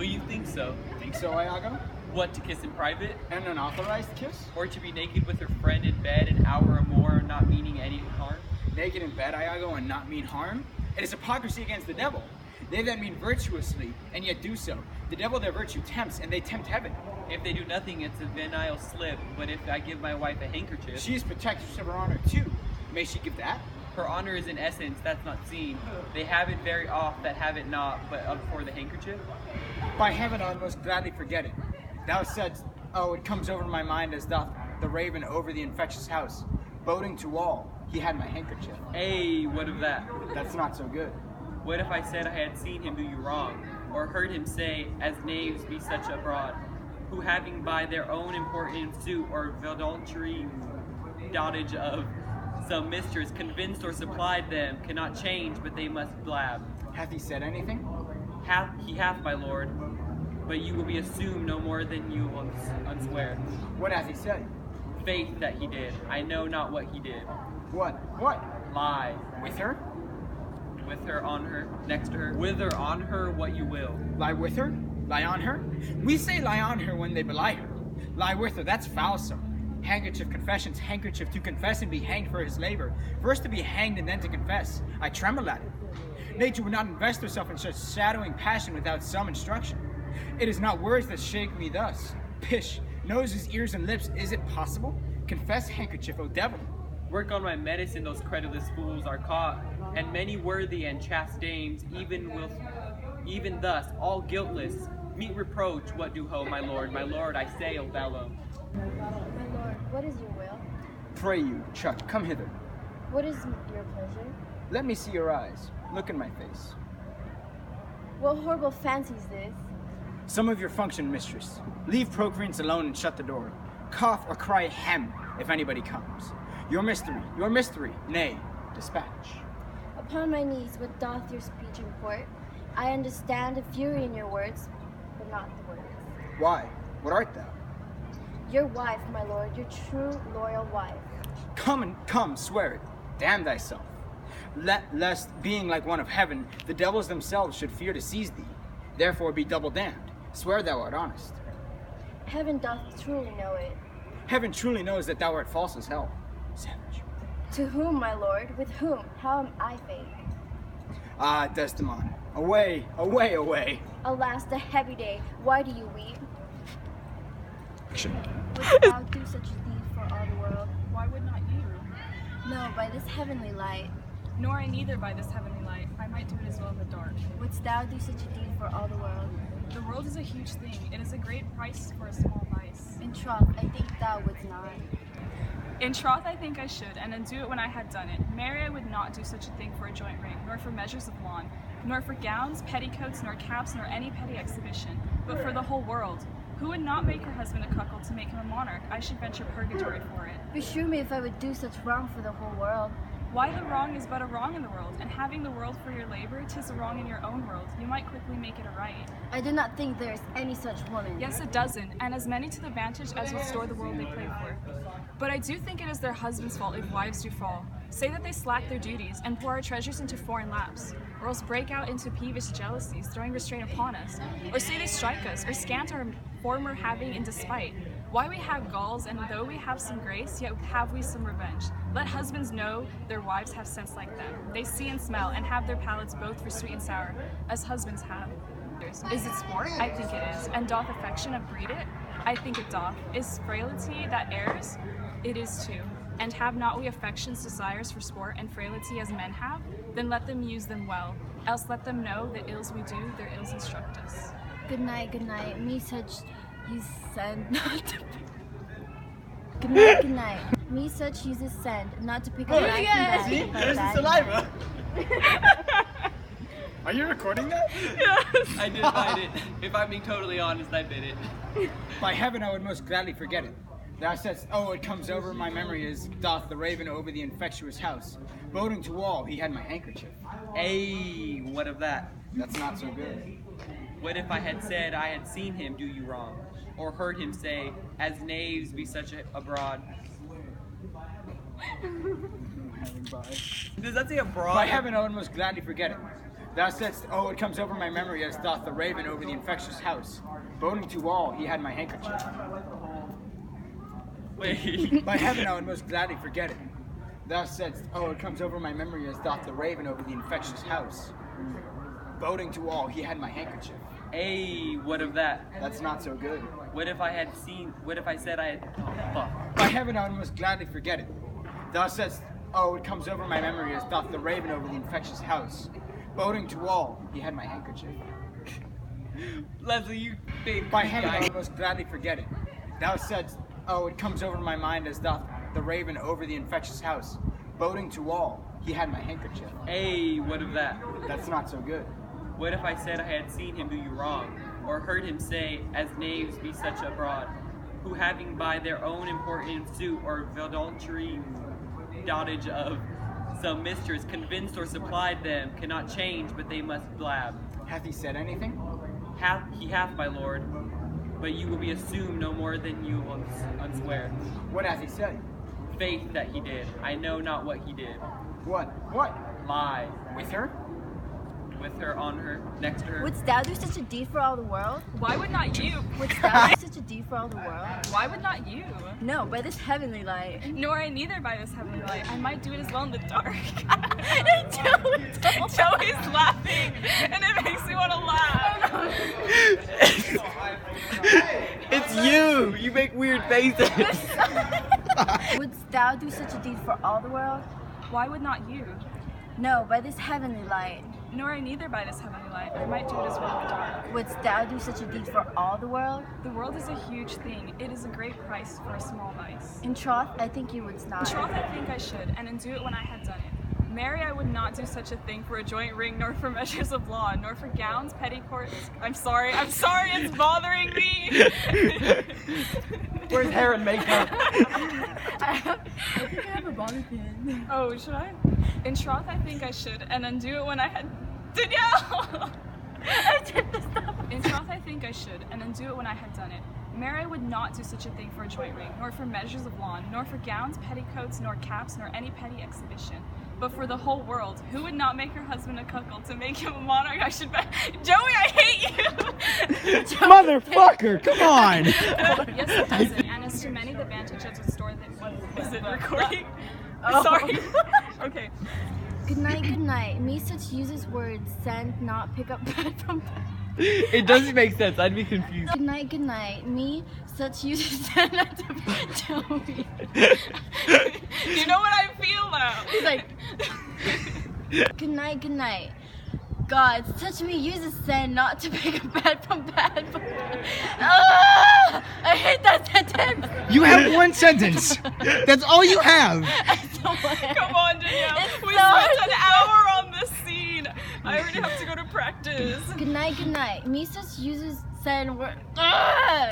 Will you think so? Think so, Iago? What, to kiss in private? An unauthorized kiss? Or to be naked with her friend in bed an hour or more, not meaning any harm? Naked in bed, Iago, and not mean harm? It is hypocrisy against the devil. They that mean virtuously, and yet do so. The devil their virtue tempts, and they tempt heaven. If they do nothing, it's a venial slip. But if I give my wife a handkerchief... She is protectress of her honor, too. May she give that? Her honor is in essence, that's not seen. They have it very oft that have it not, but up for the handkerchief? By heaven, I would most gladly forget it. Thou saidst, oh, it comes over my mind as doth the raven over the infectious house. Boding to all, he had my handkerchief. Hey, what of that? That's not so good. What if I said I had seen him do you wrong, or heard him say, as knaves be such abroad, who having by their own important suit or adultery dotage of some mistress convinced or supplied them, cannot change, but they must blab. Hath he said anything? He hath, my lord, but you will be assumed no more than you will unswear. What hath he said? Faith that he did. I know not what he did. What? What? Lie. With her? With her, on her, next to her. With her, on her, what you will. Lie with her? Lie on her? We say lie on her when they belie her. Lie with her, that's foul, sir. Handkerchief confessions, handkerchief to confess and be hanged for his labor. First to be hanged and then to confess. I tremble at it. Nature would not invest herself in such shadowing passion without some instruction. It is not words that shake me thus. Pish, noses, ears, and lips, is it possible? Confess, handkerchief, O devil. Work on my medicine, those credulous fools are caught, and many worthy and chaste dames, even thus, all guiltless, meet reproach. What do ho, my lord, I say, Othello. My lord, what is your will? Pray you, Chuck, come hither. What is your pleasure? Let me see your eyes. Look in my face. What horrible fancy is this? Some of your function, mistress. Leave procreants alone and shut the door. Cough or cry hem if anybody comes. Your mystery, nay, dispatch. Upon my knees, what doth your speech import? I understand the fury in your words, but not the words. Why? What art thou? Your wife, my lord, your true, loyal wife. Come, swear it. Damn thyself. Lest, being like one of heaven, the devils themselves should fear to seize thee. Therefore be double damned. Swear thou art honest. Heaven doth truly know it. Heaven truly knows that thou art false as hell. Savage. To whom, my lord? With whom? How am I fake? Ah, Desdemona. Away, away, away. Alas, the heavy day. Why do you weep? Action. Wouldst thou do such a deed for all the world? Why would not you? No, by this heavenly light. Nor I neither by this heavenly light. I might do it as well in the dark. Wouldst thou do such a deed for all the world? The world is a huge thing. It is a great price for a small vice. In troth, I think thou wouldst not. In troth, I think I should, and then do it when I had done it. Marry, I would not do such a thing for a joint ring, nor for measures of lawn, nor for gowns, petticoats, nor caps, nor any petty exhibition, but for the whole world. Who would not make her husband a cuckold to make him a monarch? I should venture purgatory for it. Beshrew me if I would do such wrong for the whole world. Why, the wrong is but a wrong in the world, and having the world for your labor, 'tis a wrong in your own world. You might quickly make it a right. I do not think there is any such woman. Yes, a dozen, and as many to the advantage as will store the world they pray for. But I do think it is their husbands' fault if wives do fall. Say that they slack their duties, and pour our treasures into foreign laps, or else break out into peevish jealousies, throwing restraint upon us. Or say they strike us, or scant our former having in despite. Why we have galls, and though we have some grace, yet have we some revenge. Let husbands know their wives have sense like them. They see and smell, and have their palates both for sweet and sour, as husbands have. Is it sport? I think it is. And doth affection upbreed it? I think it doth. Is frailty that errs? It is too. And have not we affections, desires for sport and frailty as men have? Then let them use them well. Else let them know the ills we do, their ills instruct us. Good night, good night. Me such you send not to pick. Good night, good night. Me such uses send not to pick a knife and See? bag, There's the bag. saliva. Are you recording that? Yes! I did find it. If I'm being totally honest, I bit it. By heaven, I would most gladly forget it. Thou saidst, oh, it comes over my memory as doth the raven over the infectious house. Boding to all, he had my handkerchief. Hey, what of that? That's not so good. What if I had said I had seen him do you wrong, or heard him say, as knaves be such abroad? Having by. Does that say abroad? By heaven, I would most gladly forget it. Thou saidst, oh, it comes over my memory as doth the raven over the infectious house. Boding to all, he had my handkerchief. Wait. By heaven, I would most gladly forget it. Thou saidst, oh, it comes over my memory as doth the raven over the infectious house. Boding to all, he had my handkerchief. Hey, what of that? That's not so good. What if I said I had, oh, fuck. By heaven, I would most gladly forget it. Thou saidst, oh, it comes over my memory as doth the raven over the infectious house. Boding to all, he had my handkerchief. Leslie, you big By heaven, guy. I would most gladly forget it. Thou saidst, oh, it comes over my mind as doth the raven over the infectious house. Boding to all, he had my handkerchief. Hey, what of that? That's not so good. What if I said I had seen him do you wrong, or heard him say, as knaves be such abroad, who having by their own important suit or adultery dotage of some mistress convinced or supplied them, cannot change, but they must blab. Hath he said anything? He hath, my lord, but you will be assumed no more than you will unswear. What hath he said? Faith that he did. I know not what he did. What? What? Lie. With her? With her, on her, next to her. Wouldst thou do such a deed for all the world? Why would not you? Wouldst thou do such a deed for all the world? Why would not you? No, by this heavenly light. Nor I neither by this heavenly light. I might do it as well in the dark. Don't. Joey's laughing, and it makes me want to laugh. It's you! You make weird faces! Wouldst thou do such a deed for all the world? Why would not you? No, by this heavenly light. Nor I neither by this heavenly light. I might do it as well in the dark. Wouldst thou do such a deed for all the world? The world is a huge thing. It is a great price for a small vice. In troth, I think you wouldst In not. troth, I think I should, and undo it when I had done it. Marry, I would not do such a thing for a joint ring, nor for measures of law, nor for gowns, petticoats. I'm sorry, it's bothering me. Where's hair and makeup? I think I have a bobby pin. Oh, should I? In troth, I think I should, and undo it when I had. Danielle! In troth, I think I should, and undo it when I had done it. Mary would not do such a thing for a joint ring, nor for measures of lawn, nor for gowns, petticoats, nor caps, nor any petty exhibition. But for the whole world, who would not make her husband a cuckold to make him a monarch? I should bet. Joey, I hate you! Motherfucker, come on! Yes, it doesn't. And as to many, the vantage of the store that. Is it recording? Oh. Sorry. Okay. Good night. Me such uses words, send, not, pick up bad from bad. It doesn't make sense. I'd be confused. Good night. Me such uses send, not to Joey. You know what I feel now? He's like, good night. God, such me uses send, not to pick up bad from bad. Ah, I hate that sentence. You have one sentence. That's all you have. Come on, Danielle. It's We so spent an hour on this scene. I already have to go to practice. Good night. Me such uses send word. Ah!